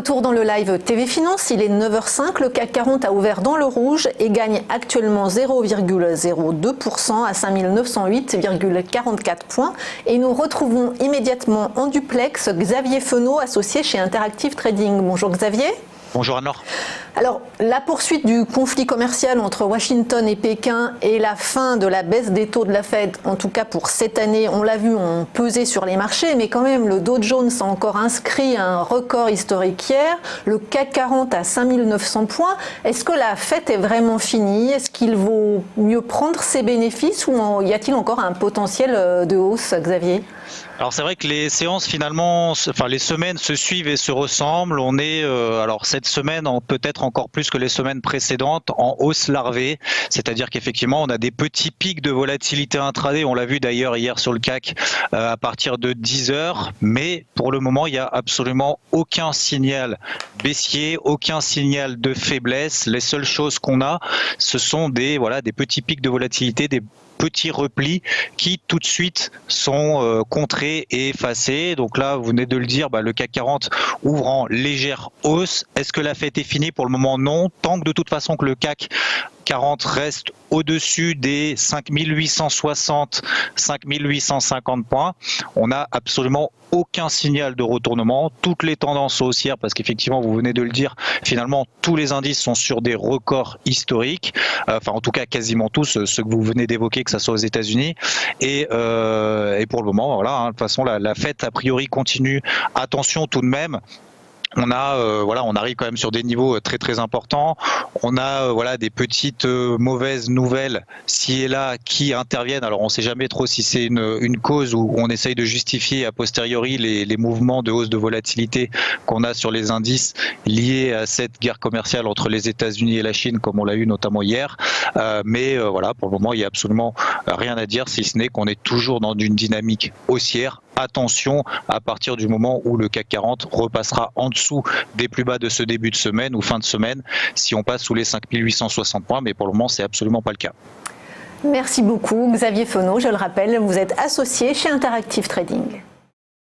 retour dans le live TV Finance, il est 9h05, le CAC 40 a ouvert dans le rouge et gagne actuellement 0,02% à 5908,44 points. Et nous retrouvons immédiatement en duplex Xavier Fenot, associé chez Interactive Trading. Bonjour Xavier. Bonjour Anne-Laure. Alors, la poursuite du conflit commercial entre Washington et Pékin et la fin de la baisse des taux de la Fed, en tout cas pour cette année, on l'a vu, ont pesé sur les marchés, mais quand même, le Dow Jones a encore inscrit un record historique hier, le CAC 40 à 5900 points. Est-ce que la fête est vraiment finie? Est-ce qu'il vaut mieux prendre ses bénéfices ou y a-t-il encore un potentiel de hausse, Xavier? Alors c'est vrai que les séances finalement, les semaines se suivent et se ressemblent. On est alors cette semaine peut-être encore plus que les semaines précédentes en hausse larvée, c'est-à-dire qu'effectivement on a des petits pics de volatilité intraday. On l'a vu d'ailleurs hier sur le CAC à partir de 10h, mais pour le moment il n'y a absolument aucun signal baissier, aucun signal de faiblesse. Les seules choses qu'on a, ce sont des petits pics de volatilité, des petits replis qui tout de suite sont contrés et effacés. Donc là, vous venez de le dire, le CAC 40 ouvre en légère hausse. Est-ce que la fête est finie? Pour le moment, non. Tant que de toute façon que le CAC 40 reste au-dessus des 5860, 5850 points, on n'a absolument aucun signal de retournement. Toutes les tendances haussières, parce qu'effectivement, vous venez de le dire, finalement, tous les indices sont sur des records historiques. En tout cas, quasiment tous, ceux que vous venez d'évoquer, que ce soit aux États-Unis. Et pour le moment, voilà, de toute façon, la fête, a priori, continue. Attention tout de même. On arrive quand même sur des niveaux très très importants. On a des petites mauvaises nouvelles ci et là qui interviennent. Alors on ne sait jamais trop si c'est une cause où on essaye de justifier a posteriori les mouvements de hausse de volatilité qu'on a sur les indices liés à cette guerre commerciale entre les États-Unis et la Chine, comme on l'a eu notamment hier. Mais pour le moment il n'y a absolument rien à dire, si ce n'est qu'on est toujours dans une dynamique haussière. Attention, à partir du moment où le CAC 40 repassera en dessous des plus bas de ce début de semaine ou fin de semaine, si on passe sous les 5860 points, mais pour le moment, c'est absolument pas le cas. Merci beaucoup, Xavier Fenot. Je le rappelle, vous êtes associé chez Interactive Trading.